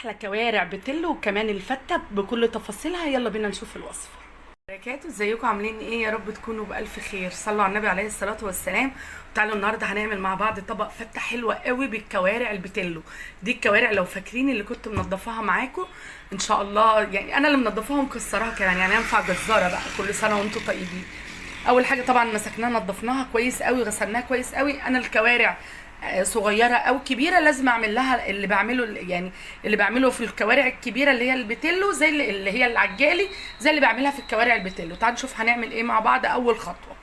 احلى كوارع بتلو وكمان الفته بكل تفاصيلها. يلا بينا نشوف الوصفه. بركاته، ازيكم عاملين ايه؟ يا رب تكونوا بالف خير. صلوا على النبي عليه الصلاه والسلام. تعالوا النهارده هنعمل مع بعض طبق فته حلوه قوي بالكوارع البتلو. دي الكوارع لو فاكرين اللي كنت منضفاها معاكم ان شاء الله، يعني انا اللي منضفاها ومكسراها كمان، يعني ينفع جزاره بقى. كل سنه وانتم طيبين. اول حاجه طبعا مسكناها نضفناها كويس قوي، غسلناها كويس قوي. انا الكوارع صغيره او كبيره لازم اعمل لها اللي بعمله، يعني اللي بعمله في الكوارع الكبيره اللي هي البتلو، زي اللي هي العجالي، زي اللي بعملها في الكوارع البتلو. تعالوا نشوف هنعمل ايه مع بعض. اول خطوه،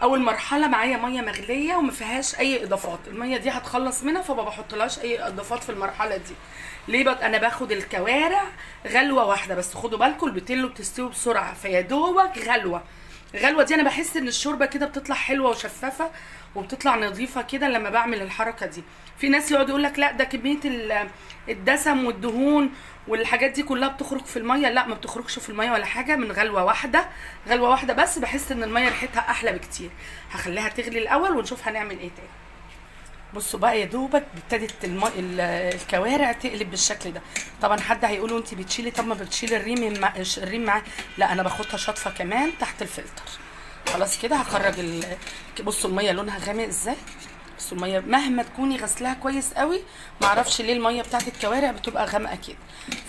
اول مرحله معايا ميه مغليه وما فيهاش اي اضافات. الميه دي هتخلص منها فما بحطلهاش اي اضافات في المرحله دي. ليه بقى؟ انا باخد الكوارع غلوه واحده بس. خدوا بالكم البتلو بتستوي بسرعه، فيا دوبك غلوه. الغلوه دي انا بحس ان الشوربه كده بتطلع حلوه وشفافه وبتطلع نظيفه كده لما بعمل الحركه دي. في ناس يقعد يقول لك لا ده كميه الدسم والدهون والحاجات دي كلها بتخرج في الميه. لا، ما بتخرجش في الميه ولا حاجه. من غلوه واحده، غلوه واحده بس، بحس ان الميه ريحتها احلى بكتير. هخليها تغلي الاول ونشوف هنعمل ايه تاني. بصوا بقى، يا دوبك ابتدت الكوارع تقلب بالشكل ده. طبعا حد هيقولوا انت بتشيلي، طب ما بتشيلي الريم معاه. لا، انا باخدها شطفه كمان تحت الفلتر. خلاص كده هخرج بصوا الميه لونها غامق ازاي. بصوا الميه مهما تكوني غسلاها كويس قوي، معرفش ليه الميه بتاعت الكوارع بتبقى غامقه كده.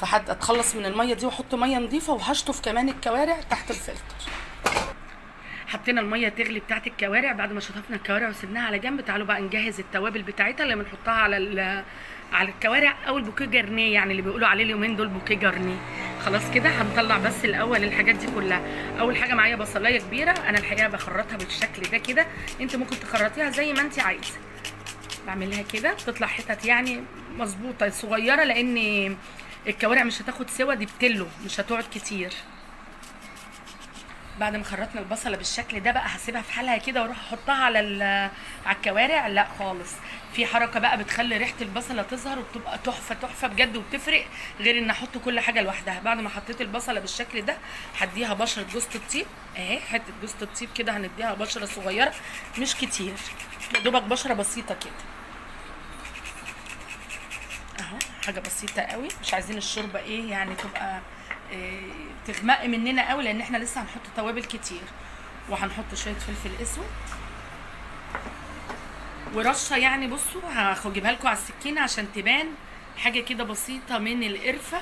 فحد اتخلص من الميه دي واحط ميه نظيفه وهشطف كمان الكوارع تحت الفلتر. حطينا الميه تغلي بتاعت الكوارع. بعد ما شطفنا الكوارع وسبناها على جنب، تعالوا بقى نجهز التوابل بتاعتها اللي بنحطها على الكوارع او البوكيه جرنيه، يعني اللي بيقولوا عليه اليومين دول بوكيه جرنيه. خلاص كده هنطلع بس الاول الحاجات دي كلها. اول حاجه معايا بصلايه كبيره، انا الحقيقه بخرطها بالشكل ده كده. انت ممكن تخرطيها زي ما انت عايزه. بعملها كده بتطلع حتت يعني مظبوطه صغيره، لان الكوارع مش هتاخد سوا، دي بتلو مش هتقعد كتير. بعد ما خرطنا البصله بالشكل ده بقى هسيبها في حالها كده واروح احطها على الكوارع. لا خالص، في حركه بقى بتخلي ريحه البصله تظهر وبتبقى تحفه تحفه بجد وبتفرق، غير ان احط كل حاجه لوحدها. بعد ما حطيت البصله بالشكل ده هديها بشره جوز الطيب اهي، حته جوز الطيب كده هنديها بشره صغيره مش كتير، يا دوبك بشره بسيطه كده اهو، حاجه بسيطه قوي. مش عايزين الشوربه ايه يعني تبقى تغمق مننا قوي، لان احنا لسه هنحط توابل كتير. وهنحط شويه فلفل اسود ورشه، يعني بصوا هجيبها لكم على السكينه عشان تبان، حاجه كده بسيطه من القرفه،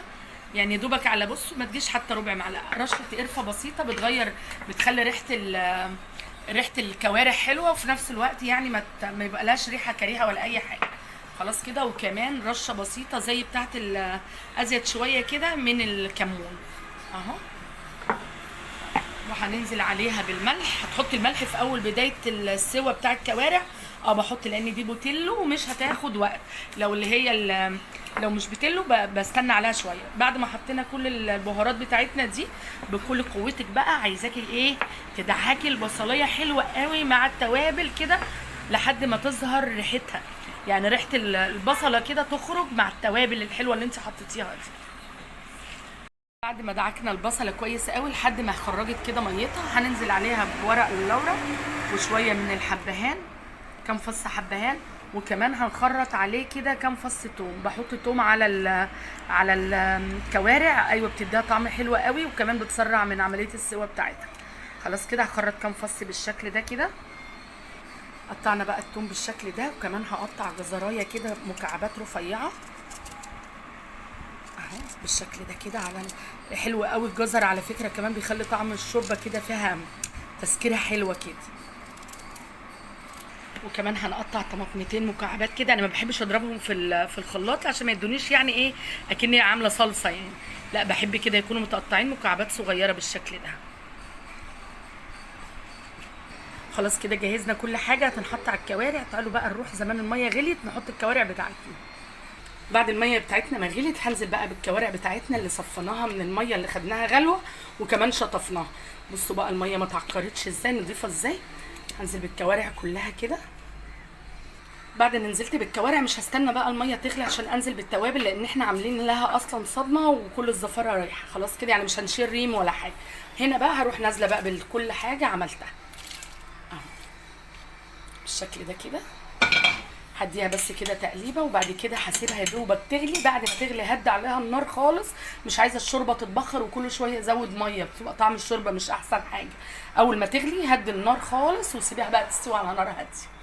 يعني يا دوبك على بصوا ما تجيش حتى ربع معلقه. رشه قرفه بسيطه بتغير، بتخلي ريحه الكوارع حلوه، وفي نفس الوقت يعني ما يبقاش ريحه كريهه ولا اي حاجه. خلاص كده. وكمان رشه بسيطه زي بتاعه ازيد شويه كده من الكمون اهو. وهننزل عليها بالملح. هتحطي الملح في اول بدايه السوا بتاع الكوارع. بحط لان دي بوتيلو ومش هتاخد وقت. لو مش بتلو بستنى عليها شويه. بعد ما حطينا كل البهارات بتاعتنا دي بكل قوتك بقى، عايزاكي ايه؟ تدعكي البصليه حلوه قوي مع التوابل كده لحد ما تظهر ريحتها، يعني ريحه البصله كده تخرج مع التوابل الحلوه اللي انت حطيتيها دي. بعد ما دعكنا البصله كويس قوي لحد ما خرجت كده ميتها، هننزل عليها بورق اللورا وشويه من الحبهان، كام فص حبهان. وكمان هنخرط عليه كده كام فص توم. بحط توم على الكوارع، ايوه بتديها طعم حلو قوي وكمان بتسرع من عمليه السوا بتاعتها. خلاص كده هخرط كام فص بالشكل ده كده. قطعنا بقى التوم بالشكل ده، وكمان هقطع جزرايه كده مكعبات رفيعه اهو بالشكل ده كده. حلو قوي الجزر على فكره، كمان بيخلي طعم الشوربه كده فيها تسكيره حلوه كده. وكمان هنقطع طماطمتين مكعبات كده. انا ما بحبش اضربهم في الخلاط عشان ما يدونيش يعني ايه اكني عامله صلصه يعني، لا بحب كده يكونوا متقطعين مكعبات صغيره بالشكل ده. خلاص كده جهزنا كل حاجه هتنحط على الكوارع. تعالوا بقى نروح، زمان الميه غليت، نحط الكوارع بتاعتنا. بعد الميه بتاعتنا ما غليت هنزل بقى بالكوارع بتاعتنا اللي صفيناها من الميه اللي خدناها غلوه وكمان شطفناها. بصوا بقى الميه ما تعكرتش ازاي، نضيفه ازاي. هنزل بالكوارع كلها كده. بعد ما نزلت بالكوارع مش هستنى بقى الميه تغلي عشان انزل بالتوابل، لان احنا عاملين لها اصلا صدمه وكل الزفاره رايحه. خلاص كده يعني مش هنشيل ريم ولا حاجه. هنا بقى هروح نازله بقى بكل حاجه عملتها اهو بالشكل ده كده. هديها بس كده تقليبه، وبعد كده هسيبها يا دوبك تغلي. بعد ما تغلي هدي عليها النار خالص، مش عايزه الشوربه تتبخر وكل شويه ازود ميه، بتبقى طعم الشوربه مش احسن حاجه. اول ما تغلي هدي النار خالص وسيبيها بقى تستوي على نار هاديه.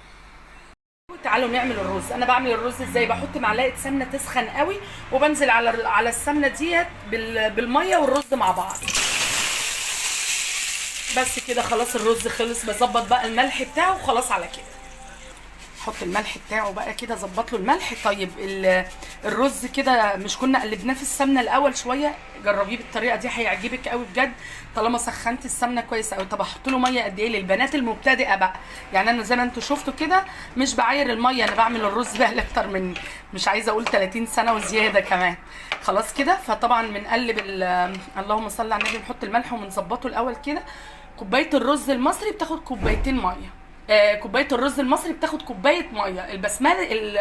تعالوا نعمل الرز. انا بعمل الرز ازاي؟ بحط معلقه سمنه تسخن قوي، وبنزل على السمنه ديت بالميه والرز مع بعض. بس كده خلاص الرز خلص. بظبط بقى الملح بتاعه وخلاص على كده. حط الملح بتاعه بقى كده، ظبط له الملح. طيب الرز كده مش كنا قلبناه في السمنه الاول شويه؟ جربيه بالطريقه دي هيعجبك قوي بجد، طالما سخنت السمنه كويس قوي. طب احط له ميه قد ايه للبنات المبتدئه بقى؟ يعني انا زي ما انتم شفتوا كده مش بعاير الميه، انا بعمل الرز بقى اكتر من مش عايزه اقول 30 سنه وزياده كمان. خلاص كده. فطبعا بنقلب اللهم صل على النبي، نحط الملح ونظبطه الاول كده. كوبايه الرز المصري بتاخد كوبايتين ميه. كوبايه الرز المصري بتاخد كوبايه ميه.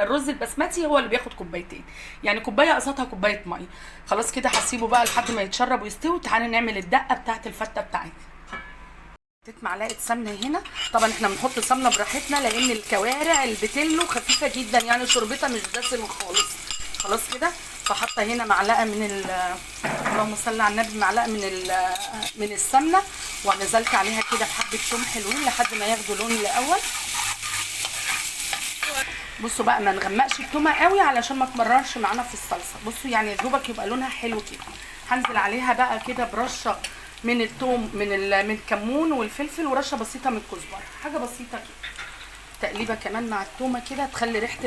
الرز البسمتي هو اللي بياخد كوبايتين، يعني كوبايه قصادها كوبايه ميه. خلاص كده هسيبه بقى لحد ما يتشرب ويستوي. تعالى نعمل الدقه بتاعه الفته بتاعتنا. حطيت معلقه سمنه هنا. طبعا احنا بنحط سمنه براحتنا لان الكوارع البتلو خفيفه جدا، يعني شوربتها مش دسمه خالص. خلاص كده. فحاطه هنا معلقه من اللهم صل على النبي، معلقه من السمنه، ونزلت عليها كده بحبه ثوم حلوين لحد ما ياخدوا لون الاول. بصوا بقى ما نغمقش التومه قوي علشان ما تمررش معانا في الصلصه. بصوا يعني يا دوبك يبقى لونها حلو كده. هنزل عليها بقى كده برشه من الثوم من الكمون والفلفل، ورشه بسيطه من الكزبره، حاجه بسيطه كده. تقليبه كمان مع التومه كده تخلي ريحه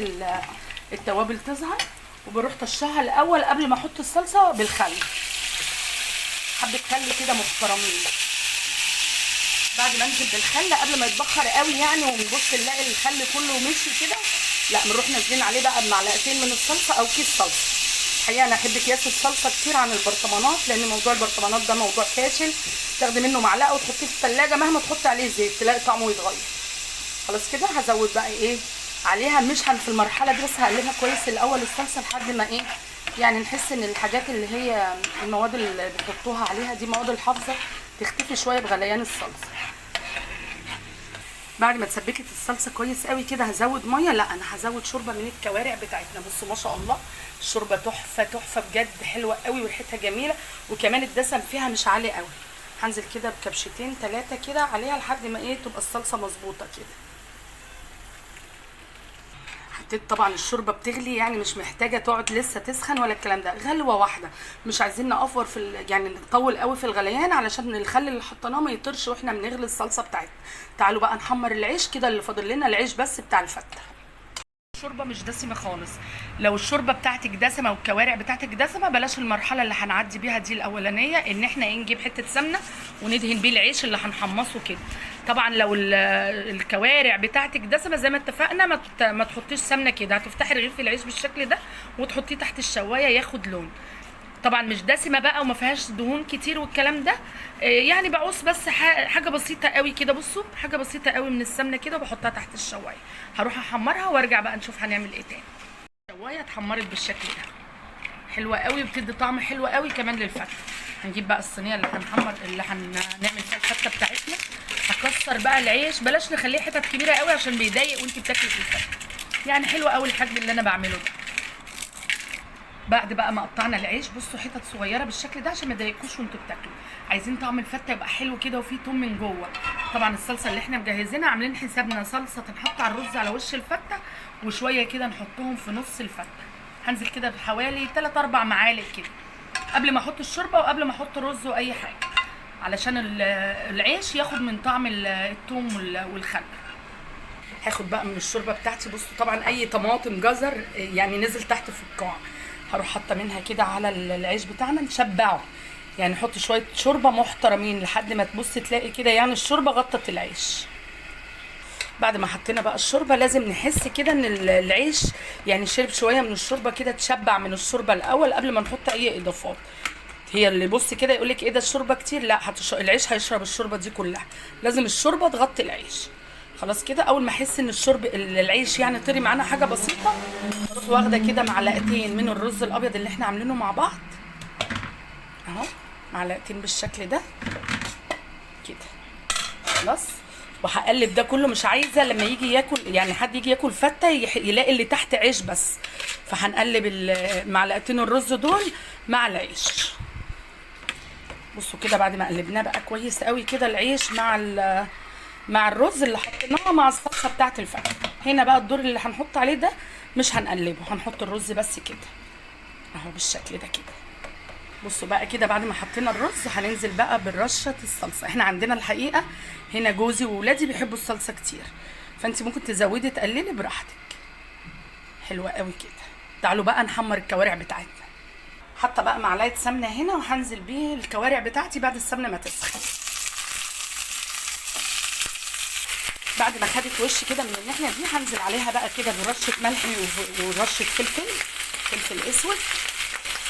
التوابل تظهر. وبروح طشها الاول قبل ما احط الصلصه بالخل، حبه خل كده محترمين. بعد ما انزل بالخل قبل ما يتبخر قوي يعني ونبص نلاقي الخل كله مشي كده، لا بنروح نازلين عليه بقى بمعلقتين من الصلصه او كيس صلصه. الحقيقه انا احب اكياس الصلصه كتير عن البرطمانات، لان موضوع البرطمانات ده موضوع فاشل. تاخدي منه معلقه وتحطيه في الثلاجه، مهما تحطي عليه زيت تلاقي طعمه يتغير. خلاص كده. هزود بقى ايه عليها، مش في المرحله دي، بس هقلبها كويس الاول الصلصه لحد ما ايه يعني نحس ان الحاجات اللي هي المواد اللي بتحطوها عليها دي مواد الحافظه تختفي شويه بغليان الصلصه. بعد ما تسبكت الصلصه كويس قوي كده هزود ميه. لا انا هزود شوربه من الكوارع بتاعتنا. بصوا ما شاء الله الشوربه تحفه تحفه بجد، حلوه قوي وريحتها جميله، وكمان الدسم فيها مش عالي قوي. هنزل كده بكبشتين 3 كده عليها لحد ما ايه تبقى الصلصه مظبوطه كده. حطيت طبعا الشوربه بتغلي، يعني مش محتاجه تقعد لسه تسخن ولا الكلام ده، غلوه واحده. مش عايزين نقفر يعني نطول قوي في الغليان علشان الخل اللي حطيناه ما يطرش واحنا بنغلي الصلصه بتاعتنا. تعالوا بقى نحمر العيش كده، اللي فاضل لنا العيش بس بتاع الفته. الشوربه مش دسمه خالص. لو الشوربه بتاعتك دسمه والكوارع بتاعتك دسمه، بلاش المرحله اللي هنعدي بيها دي الاولانيه، ان احنا نجيب حته سمنه وندهن بيه العيش اللي هنحمصه كده. طبعا لو الكوارع بتاعتك دسمه زي ما اتفقنا ما تحطيش سمنه كده، هتفتحي رغيف العيش بالشكل ده وتحطيه تحت الشوايه ياخد لون. طبعا مش دسمه بقى وما فيهاش دهون كتير والكلام ده، يعني بعوص بس حاجه بسيطه قوي كده. بصوا حاجه بسيطه قوي من السمنه كده وبحطها تحت الشوايه. هروح احمرها وارجع بقى نشوف هنعمل ايه تاني. الشوايه اتحمرت بالشكل ده، حلوه قوي وبتدي طعم حلو قوي كمان للفته. هنجيب بقى الصينيه اللي هنعمل فيها الفته بتاعتنا. هكسر بقى العيش، بلاش نخليه حتت كبيره قوي عشان بيضايق وانت بتاكلي في الفته. يعني حلوه قوي الحجم اللي انا بعمله ده. بعد بقى ما قطعنا العيش بصوا حتت صغيره بالشكل ده عشان ما يضايقكوش وانتوا بتاكلوا. عايزين طعم الفته يبقى حلو كده وفيه توم من جوه. طبعا الصلصه اللي احنا مجهزينها عاملين حسابنا صلصه تنحط على الرز على وش الفته، وشويه كده نحطهم في نص الفته. هنزل كده بحوالي 3-4 معالق كده قبل ما احط الشوربه وقبل ما احط رز واي حاجه، علشان العيش ياخد من طعم الثوم والخل. هاخد بقى من الشوربه بتاعتي. بصوا طبعا اي طماطم جزر يعني نزل تحت في القاع، هروح حاطه منها كده على العيش بتاعنا نشبعه. يعني نحط شويه شوربه محترمين لحد ما تبص تلاقي كده يعني الشوربه غطت العيش. بعد ما حطينا بقى الشوربه لازم نحس كده ان العيش يعني شرب شويه من الشوربه كده، تشبع من الشوربه الاول قبل ما نحط اي اضافات. هي اللي بص كده يقول لك ايه ده الشوربه كتير، لا العيش هيشرب الشوربه دي كلها، لازم الشوربه تغطي العيش. خلاص كده. اول ما احس ان العيش يعني طري معانا حاجه بسيطه، اروح واخده كده معلقتين من الرز الابيض اللي احنا عاملينه مع بعض اهو، معلقتين بالشكل ده كده. خلاص. وهقلب ده كله. مش عايزه لما يجي ياكل يعني حد يجي ياكل فته يلاقي اللي تحت عيش بس، فهنقلب المعلقتين الرز دول مع العيش. بصوا كده بعد ما قلبناه بقى كويس قوي كده العيش مع الرز اللي حطيناه مع الصلصه بتاعه الفته. هنا بقى الدور اللي هنحط عليه ده مش هنقلبه، هنحط الرز بس كده اهو بالشكل ده كده. بصوا بقى كده بعد ما حطينا الرز هننزل بقى بالرشه الصلصه. احنا عندنا الحقيقه هنا جوزي وولادي بيحبوا الصلصه كتير، فانت ممكن تزودي تقللي براحتك. حلوه قوي كده. تعالوا بقى نحمر الكوارع بتاعتنا. حاطه بقى معلقه سمنه هنا وهنزل بيه الكوارع بتاعتي بعد السمنه ما تسخن. بعد ما خدت وش كده من الناحيه دي هنزل عليها بقى كده برشه ملح ورشه فلفل اسود.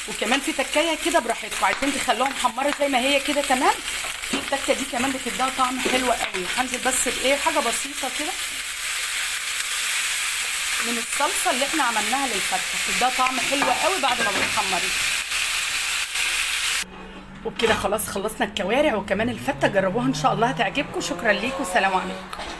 وكمان في تكايه كده براحتكم، عايزين تخلوها محمره زي ما هي كده تمام. في التكه دي كمان بتديها طعم حلو قوي. هنزل بس بايه حاجه بسيطه كده من الصلصه اللي احنا عملناها للفته، بتديها طعم حلو قوي بعد ما بتحمري. وبكده خلاص خلصنا الكوارع وكمان الفته. جربوها ان شاء الله هتعجبكم. شكرا ليكم، سلام عليكم.